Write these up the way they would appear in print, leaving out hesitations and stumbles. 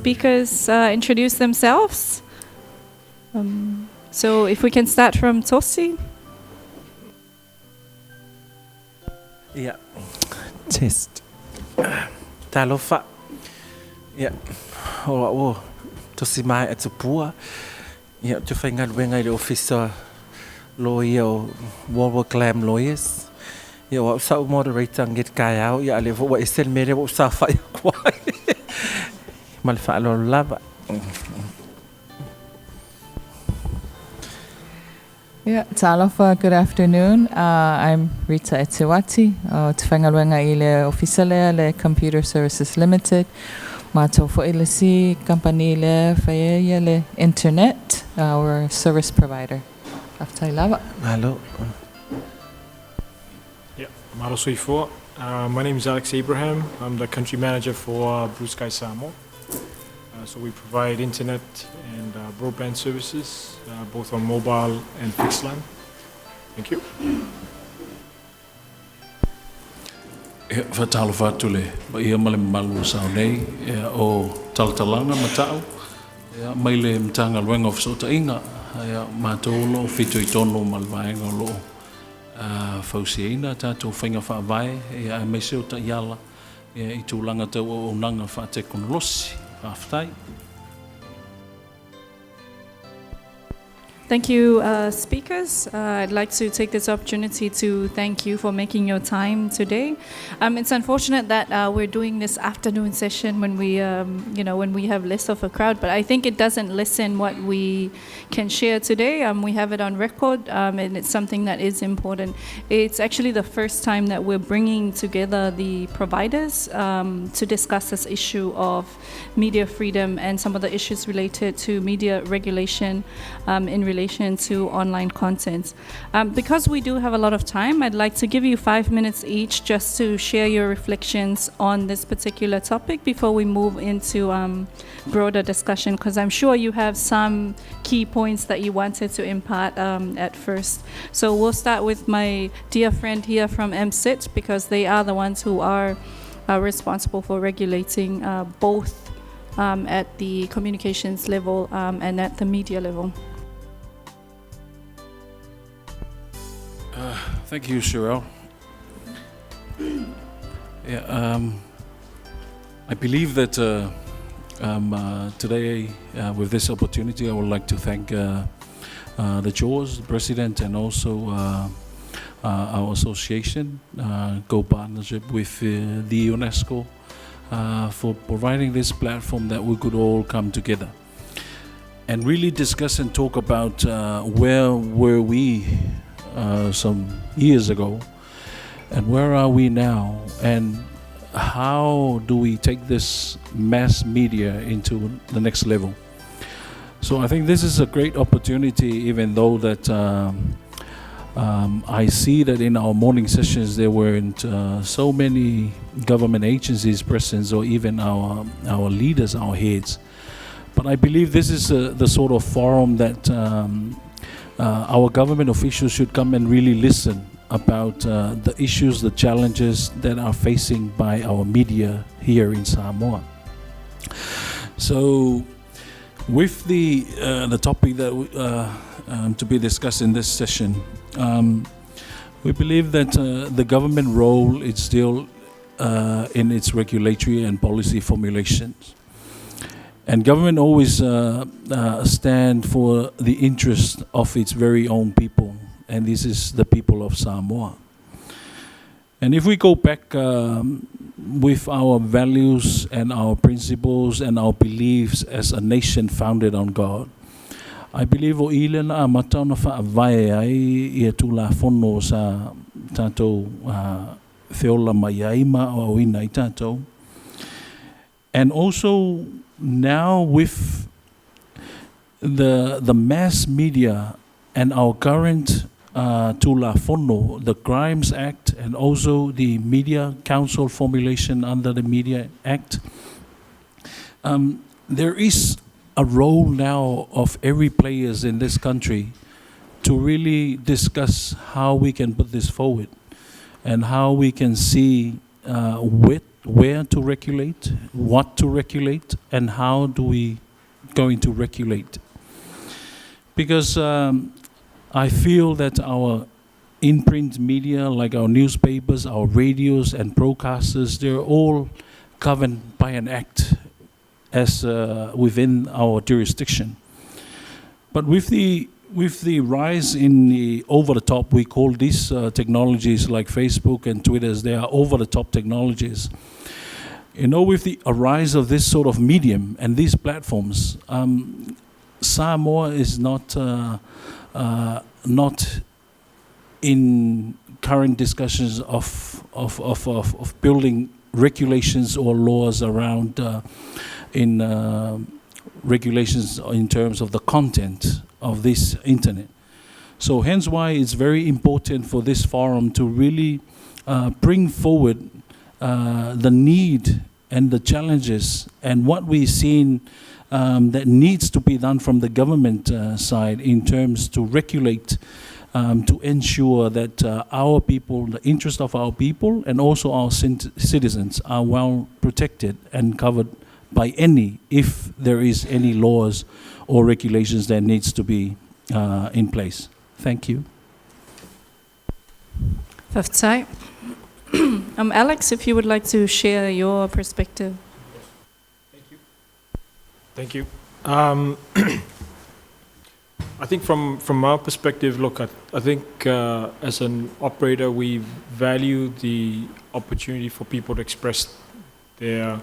speakers introduce themselves. So if we can start from Tosi. Yeah, test. Talofa. Yeah, oh, Tosi mai at Pua. Yeah, to find out when I the officer lawyer, World Clam lawyers. Yeah, what so moderator and get guy out. Yeah, I live what is still made what Safa. Malfalo lava. Yeah, talofa, good afternoon. I'm Rita Etiwati, Tfangalwenga ile officiale le Computer Services Limited. Mato fo ile si company le faye le internet, our service provider. After lava. Hello. Yeah, Maro Soifo. My name is Alex Abraham. I'm the country manager for Blue Sky Samoa. So we provide internet and broadband services, both on mobile and fixed line. Thank you. Fatalo fatule, ba ia male malu sa nei o taltalanga matau. Ya maile mtanga luenga of sota inga. Ya matolo fito itono malvaenga lo. Fausiina tato whainga whaavai, ia me seo ta iala, ia I tūlanga tau o nanga whaate konolosi, whaaftai. Thank you, speakers. I'd like to take this opportunity to thank you for making your time today. It's unfortunate that we're doing this afternoon session when we, when we have less of a crowd, but I think it doesn't lessen what we can share today. We have it on record, and it's something that is important. It's actually the first time that we're bringing together the providers to discuss this issue of media freedom and some of the issues related to media regulation in relation to online content. Because we do have a lot of time, I'd like to give you 5 minutes each just to share your reflections on this particular topic before we move into broader discussion, because I'm sure you have some key points that you wanted to impart at first. So we'll start with my dear friend here from MSIT, because they are the ones who are responsible for regulating both at the communications level and at the media level. Thank you, Cheryl. Yeah, I believe that today, with this opportunity, I would like to thank the JAWS president and also our association, co-partnership with the UNESCO, for providing this platform that we could all come together and really discuss and talk about where were we some years ago and where are we now, and how do we take this mass media into the next level. So I think this is a great opportunity, even though that I see that in our morning sessions there weren't so many government agencies present, or even our leaders, our heads. But I believe this is the sort of forum that our government officials should come and really listen about the issues, the challenges that are facing by our media here in Samoa. So, with the topic that to be discussed in this session, we believe that the government role is still in its regulatory and policy formulations. And government always stand for the interest of its very own people, and this is the people of Samoa. And if we go back with our values and our principles and our beliefs as a nation founded on God, I believe o ile na matau na whaavai ai ia tūla whono sa tātou whiola mai aima o ina I tātou. And also now with the mass media and our current tūla whono, the Crimes Act, and also the Media Council formulation under the Media Act, there is a role now of every players in this country to really discuss how we can put this forward and how we can see with where to regulate, what to regulate, and how do we going to regulate. Because I feel that our in-print media, like our newspapers, our radios and broadcasters, they're all governed by an act as within our jurisdiction. But with the rise in the over-the-top, we call these technologies like Facebook and Twitter, they are over-the-top technologies. You know, with the rise of this sort of medium and these platforms, Samoa is not in current discussions of building regulations or laws around regulations in terms of the content of this internet. So hence why it's very important for this forum to really bring forward the need and the challenges and what we've seen that needs to be done from the government side in terms to regulate, to ensure that our people, the interest of our people and also our citizens are well protected and covered by any, if there is any laws or regulations that needs to be in place. Thank you. Faftai. Alex, if you would like to share your perspective. Thank you. I think from our perspective, look, I think as an operator, we value the opportunity for people to express their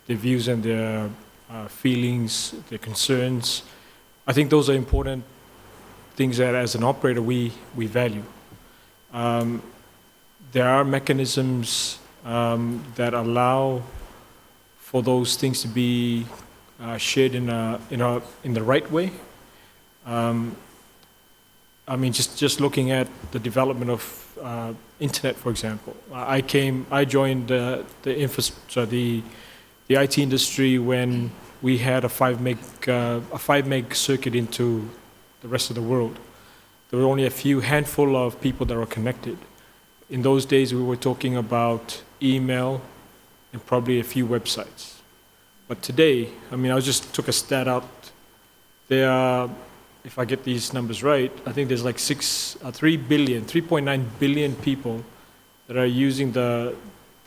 views and their feelings, their concerns. I think those are important things that as an operator we value. There are mechanisms that allow for those things to be shared in the right way. I mean, just looking at the development of internet, for example. I joined the IT industry when we had a 5 meg circuit into the rest of the world. There were only a handful of people that were connected. In those days, we were talking about email and probably a few websites. But today, I mean, I just took a stat out. There are, if I get these numbers right, I think there's like 3.9 billion people that are using the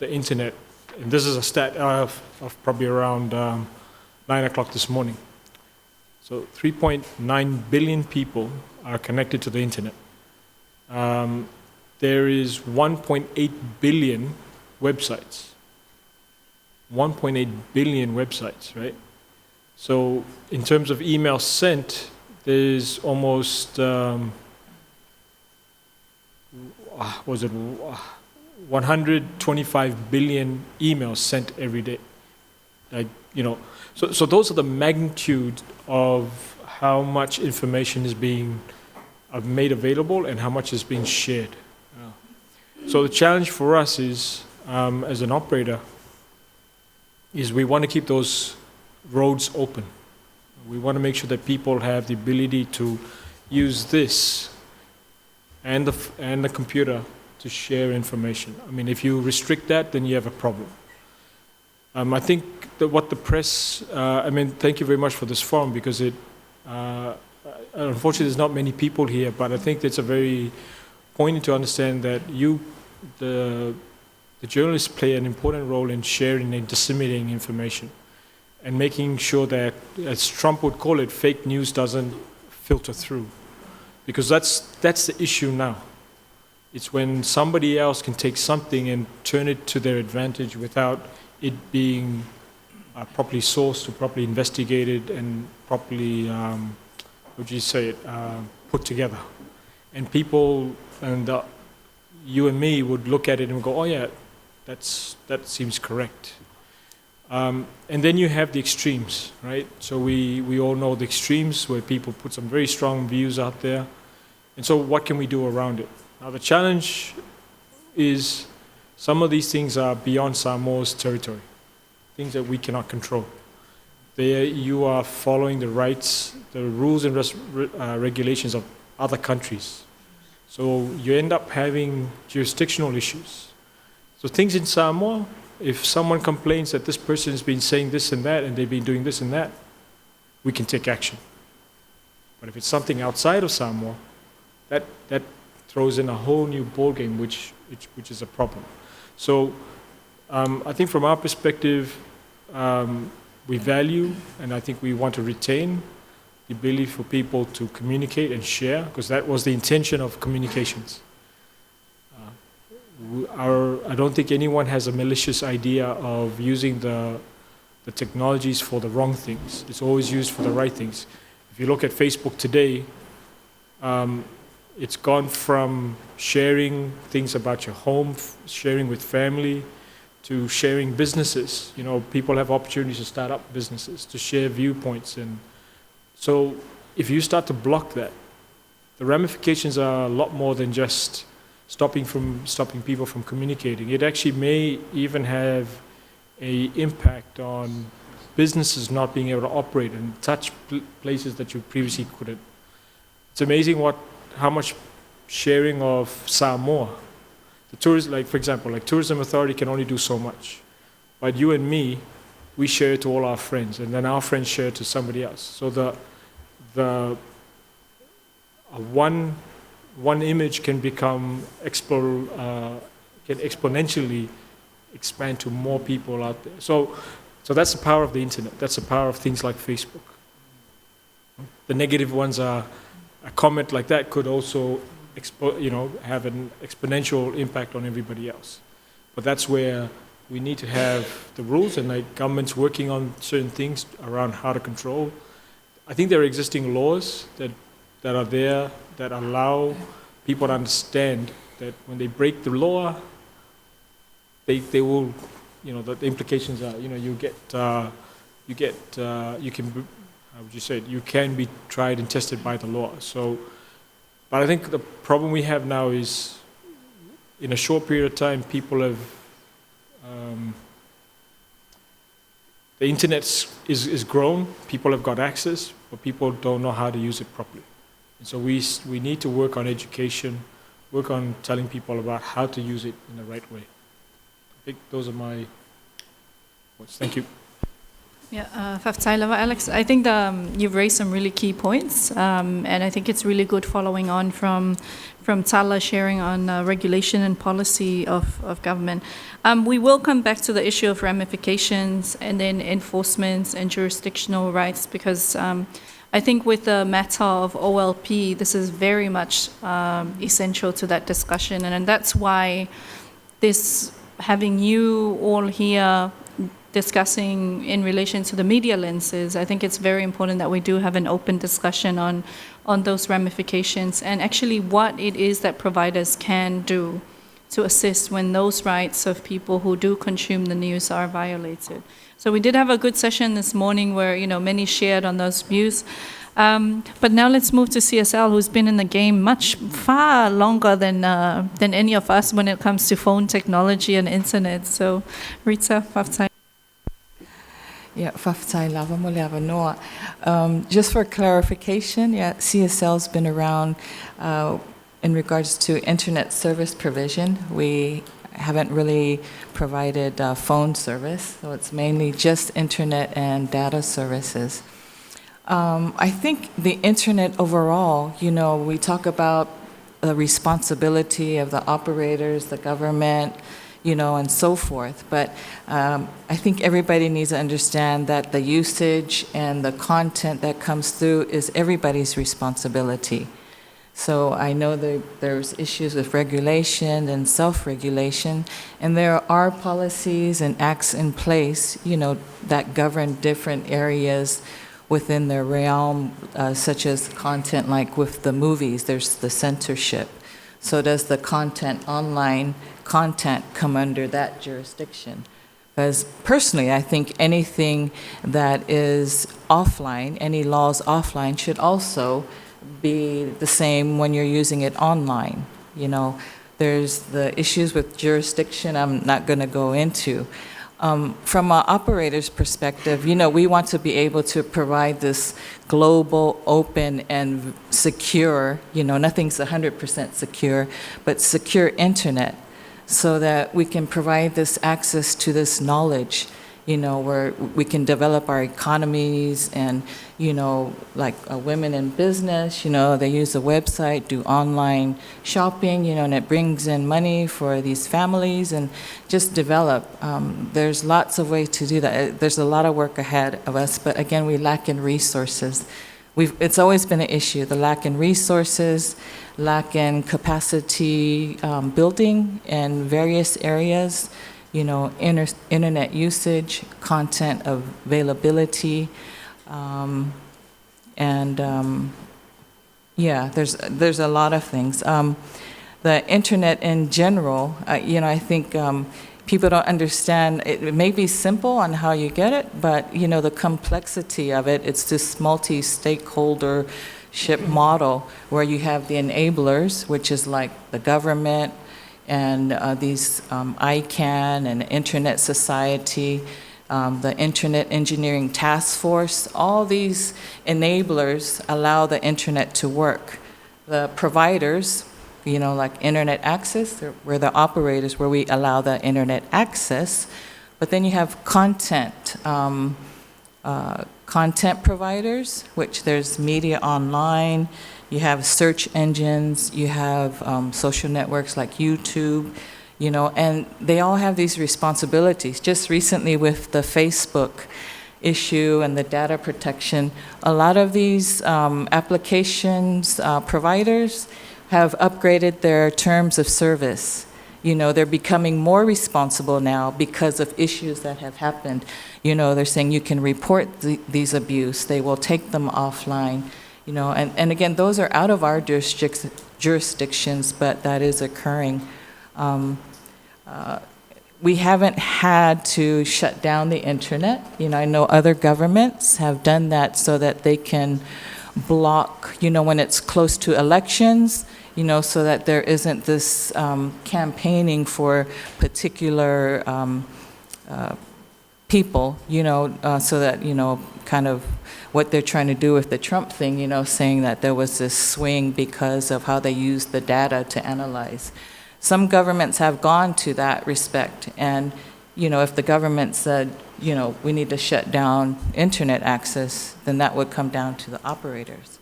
internet. And this is a stat of probably around 9 o'clock this morning. So 3.9 billion people are connected to the internet. There is 1.8 billion websites. 1.8 billion websites, right? So in terms of email sent, there's almost, 125 billion emails sent every day. Like, you know, so those are the magnitude of how much information is being made available and how much is being shared. So the challenge for us is, as an operator, is we want to keep those roads open. We want to make sure that people have the ability to use this and the computer to share information. I mean, if you restrict that, then you have a problem. I think that what the press, I mean, thank you very much for this forum because unfortunately there's not many people here, but I think it's a very poignant to understand that the journalists play an important role in sharing and disseminating information and making sure that, as Trump would call it, fake news doesn't filter through. Because that's the issue now. It's when somebody else can take something and turn it to their advantage without it being properly sourced or properly investigated and properly, put together. And people, and you and me would look at it and go, oh yeah, that seems correct. And then you have the extremes, right? So we all know the extremes where people put some very strong views out there. And so what can we do around it? Now the challenge is some of these things are beyond Samoa's territory, things that we cannot control. You are following the rights, the rules and regulations of other countries. So you end up having jurisdictional issues. So things in Samoa, if someone complains that this person has been saying this and that, and they've been doing this and that, we can take action. But if it's something outside of Samoa, that throws in a whole new ballgame, which is a problem. So I think from our perspective, we value, and I think we want to retain the ability for people to communicate and share, because that was the intention of communications. I don't think anyone has a malicious idea of using the technologies for the wrong things. It's always used for the right things. If you look at Facebook today, it's gone from sharing things about your home, sharing with family, to sharing businesses. You know, people have opportunities to start up businesses, to share viewpoints. And so if you start to block that, the ramifications are a lot more than just stopping people from communicating. It actually may even have an impact on businesses not being able to operate and touch places that you previously couldn't. It's amazing how much sharing of Samoa, the tourist, like for example, like Tourism Authority can only do so much, but you and me, we share it to all our friends, and then our friends share it to somebody else. So the one image can become can exponentially expand to more people out there. So that's the power of the internet. That's the power of things like Facebook. The negative ones are a comment like that could also have an exponential impact on everybody else. But that's where we need to have the rules, and like governments working on certain things around how to control. I think there are existing laws that are there that allow people to understand that when they break the law, they will, the implications are, you can, how would you say it? You can be tried and tested by the law. So, but I think the problem we have now is, in a short period of time, people have, the internet is grown, people have got access, but people don't know how to use it properly. And so we need to work on education, work on telling people about how to use it in the right way. I think those are my points. Thank you. Yeah, Faftailava, Alex, I think you've raised some really key points, and I think it's really good following on from Tala sharing on regulation and policy of government. We will come back to the issue of ramifications and then enforcement and jurisdictional rights, because I think with the matter of OLP, this is very much essential to that discussion, and that's why having you all here discussing in relation to the media lenses, I think it's very important that we do have an open discussion on those ramifications and actually what it is that providers can do to assist when those rights of people who do consume the news are violated. So we did have a good session this morning where many shared on those views. But now let's move to CSL, who's been in the game far longer than any of us when it comes to phone technology and internet. So Rita, Faftai. Yeah, Faftailava Muleava Noa. Just for clarification, CSL's been around in regards to internet service provision. We haven't really provided phone service, so it's mainly just internet and data services. I think the internet overall, we talk about the responsibility of the operators, the government, and so forth. But I think everybody needs to understand that the usage and the content that comes through is everybody's responsibility. So I know there's issues with regulation and self-regulation, and there are policies and acts in place, that govern different areas within their realm, such as content, like with the movies, there's the censorship. So does the online content come under that jurisdiction? Because personally, I think anything that is offline, any laws offline, should also be the same when you're using it online. There's the issues with jurisdiction I'm not going to go into. From an operator's perspective, we want to be able to provide this global, open, and secure, nothing's 100% secure, but secure internet so that we can provide this access to this knowledge, where we can develop our economies and, like women in business, they use the website, do online shopping, and it brings in money for these families and just develop. There's lots of ways to do that. There's a lot of work ahead of us, but again, we lack in resources. It's always been an issue, the lack in resources, lack in capacity building in various areas, internet usage, content availability, there's a lot of things. The internet in general, I think people don't understand. It may be simple on how you get it, but the complexity of it, it's this multi-stakeholdership model where you have the enablers, which is like the government and these ICANN and Internet Society, the Internet Engineering Task Force. All these enablers allow the internet to work. The providers, like internet access, we're the operators where we allow the internet access. But then you have content providers, which there's media online, you have search engines, you have social networks like YouTube, and they all have these responsibilities. Just recently with the Facebook issue and the data protection, a lot of these applications providers have upgraded their terms of service. They're becoming more responsible now because of issues that have happened. They're saying you can report these abuse, they will take them offline. And again, those are out of our jurisdictions, but that is occurring. We haven't had to shut down the internet. I know other governments have done that so that they can block, when it's close to elections, so that there isn't this campaigning for particular people, so that, kind of what they're trying to do with the Trump thing, saying that there was this swing because of how they used the data to analyze. Some governments have gone to that respect, and, if the government said, we need to shut down internet access, then that would come down to the operators.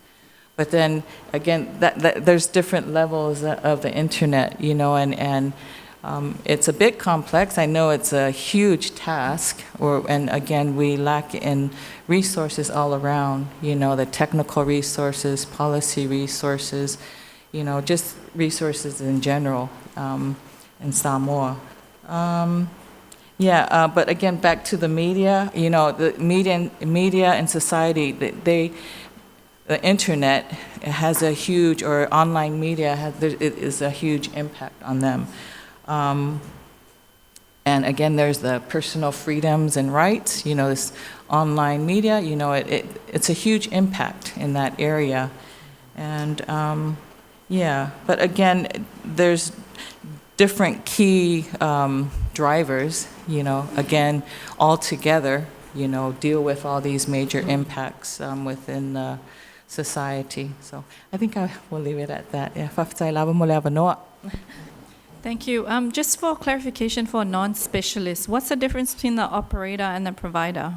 But then, again, there's different levels of the internet, and it's a bit complex. I know it's a huge task, and again, we lack in resources all around, the technical resources, policy resources, just resources in general in Samoa. But again, back to the media, the media and society, the internet has a huge, or online media, it is a huge impact on them. And again, there's the personal freedoms and rights, this online media, it's a huge impact in that area. And but again, there's different key drivers, again, all together, deal with all these major impacts within the society. So I think I will leave it at that. Thank you. Just for clarification for non-specialists, what's the difference between the operator and the provider?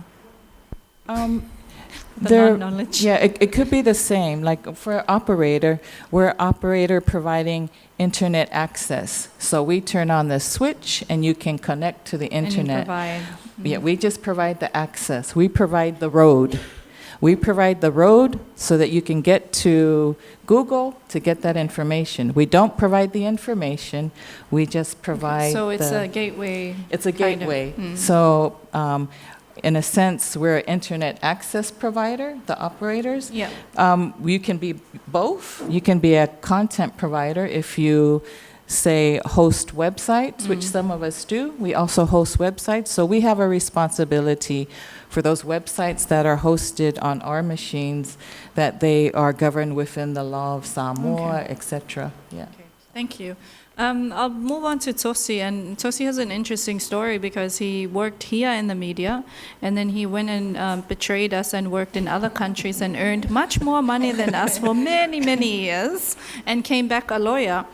Non-knowledge. Yeah, it could be the same. Like for operator, we're operator providing internet access. So we turn on the switch and you can connect to the internet. And you provide. Yeah, we just provide the access. We provide the road. We provide the road so that you can get to Google to get that information. We don't provide the information. We just provide. So it's a gateway. It's a gateway. So in a sense, we're an internet access provider, the operators. Yeah. You can be both. You can be a content provider if you, say, host websites, which some of us do. We also host websites. So we have a responsibility for those websites that are hosted on our machines, that they are governed within the law of Samoa, etc. Yeah. Okay. Thank you. I'll move on to Tosi, and Tosi has an interesting story because he worked here in the media, and then he went and betrayed us and worked in other countries and earned much more money than us for many, many years, and came back a lawyer.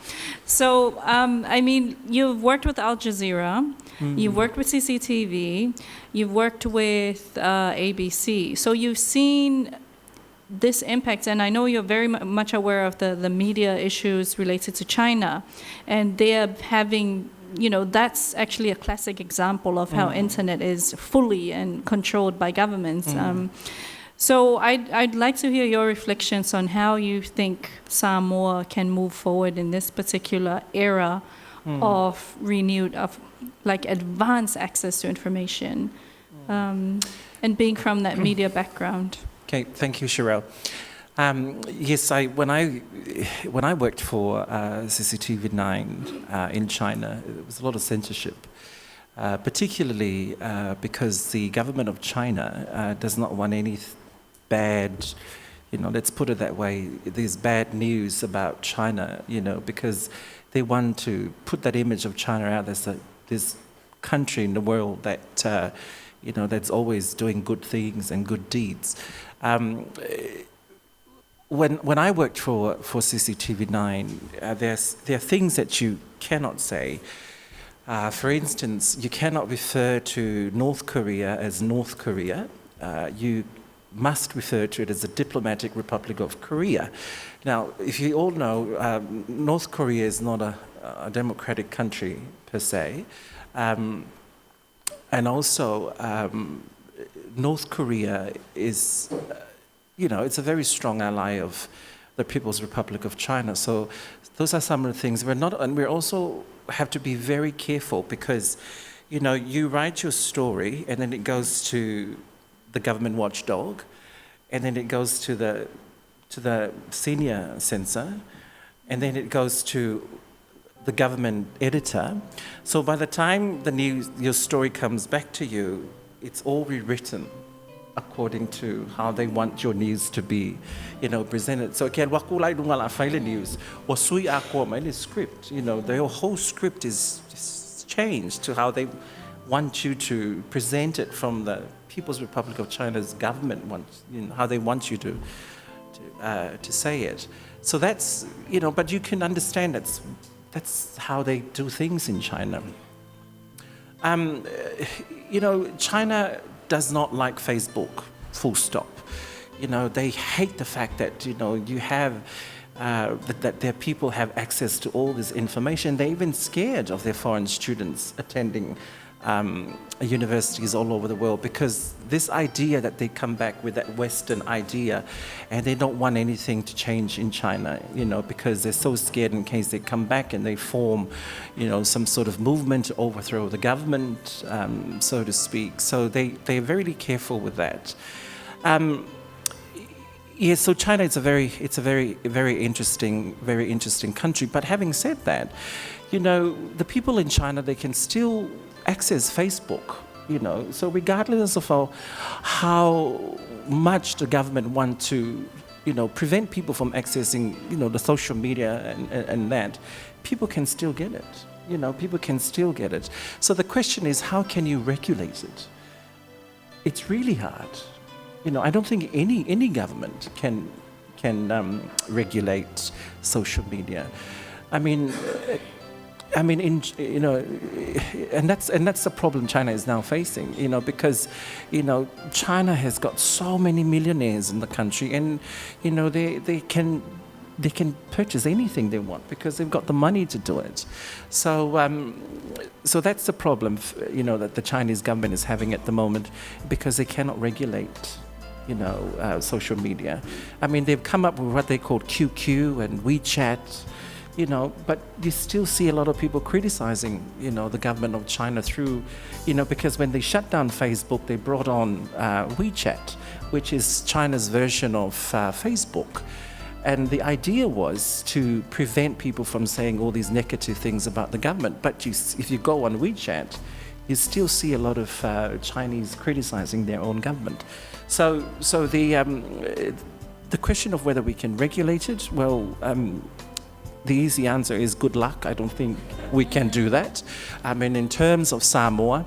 So, I mean, you've worked with Al Jazeera, you've worked with CCTV, you've worked with ABC, so you've seen this impact, and I know you're very much aware of the media issues related to China, and they are having, that's actually a classic example of how internet is fully and controlled by governments. So I'd like to hear your reflections on how you think Samoa can move forward in this particular era of advanced access to information, and being from that media background. Okay, thank you, Sherelle. Yes, when I worked for CCTV 9 in China, there was a lot of censorship, particularly because the government of China does not want any bad, let's put it that way, there's bad news about China, because they want to put that image of China out as this country in the world that, that's always doing good things and good deeds. When I worked for CCTV 9, there are things that you cannot say. For instance, you cannot refer to North Korea as North Korea. You must refer to it as the Diplomatic Republic of Korea. Now, if you all know, North Korea is not a democratic country per se. And also, North Korea is, it's a very strong ally of the People's Republic of China. So those are some of the things. And we also have to be very careful because, you write your story and then it goes to the government watchdog, and then it goes to the senior censor, and then it goes to the government editor. So by the time your story comes back to you, it's all rewritten according to how they want your news to be, presented. So again, wakulai dungala file news or sui akwa in script, the whole script is changed to how they want you to present it from the People's Republic of China's government wants, how they want you to say it. So that's, but you can understand that's how they do things in China. China does not like Facebook, full stop. They hate the fact that, you have, that their people have access to all this information. They're even scared of their foreign students attending universities all over the world because this idea that they come back with that Western idea and they don't want anything to change in China, because they're so scared in case they come back and they form, some sort of movement to overthrow the government, so to speak. So they're very careful with that. So China is a very interesting country. But having said that, the people in China, they can still access Facebook, So regardless of how much the government want to, prevent people from accessing, the social media and that, people can still get it. People can still get it. So the question is, how can you regulate it? It's really hard. I don't think any government can regulate social media. And that's the problem China is now facing, because, China has got so many millionaires in the country, and, they can purchase anything they want because they've got the money to do it. So that's the problem, that the Chinese government is having at the moment because they cannot regulate, social media. They've come up with what they call QQ and WeChat. But you still see a lot of people criticizing, the government of China through, because when they shut down Facebook, they brought on WeChat, which is China's version of Facebook. And the idea was to prevent people from saying all these negative things about the government. But if you go on WeChat, you still see a lot of Chinese criticizing their own government. So the question of whether we can regulate it, well, the easy answer is good luck. I don't think we can do that. I mean, in terms of Samoa,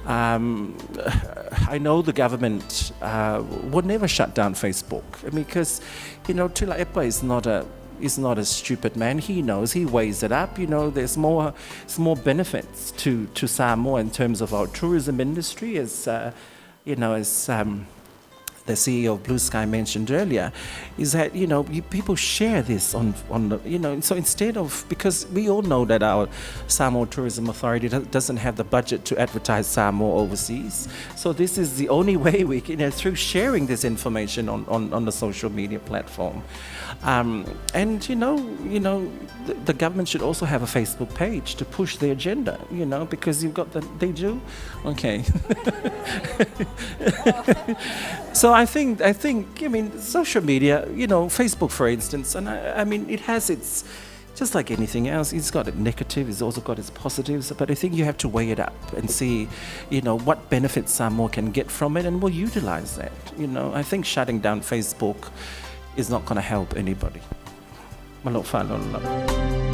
I know the government would never shut down Facebook. I mean, because, Tula Epa is not a stupid man. He knows, he weighs it up. There's more benefits to Samoa in terms of our tourism industry, as the CEO of Blue Sky mentioned earlier, is that, people share this on the, so instead of, because we all know that our Samoa Tourism Authority doesn't have the budget to advertise Samoa overseas. So this is the only way we can, through sharing this information on the social media platform. And, the government should also have a Facebook page to push the agenda, because you've got they do? Okay. So I think, social media, Facebook, for instance, and I mean, it has its, just like anything else, it's got its negative, it's also got its positives, but I think you have to weigh it up and see, what benefits Samoa can get from it, and we'll utilize that. I think shutting down Facebook is not going to help anybody. Malo fa, lolo.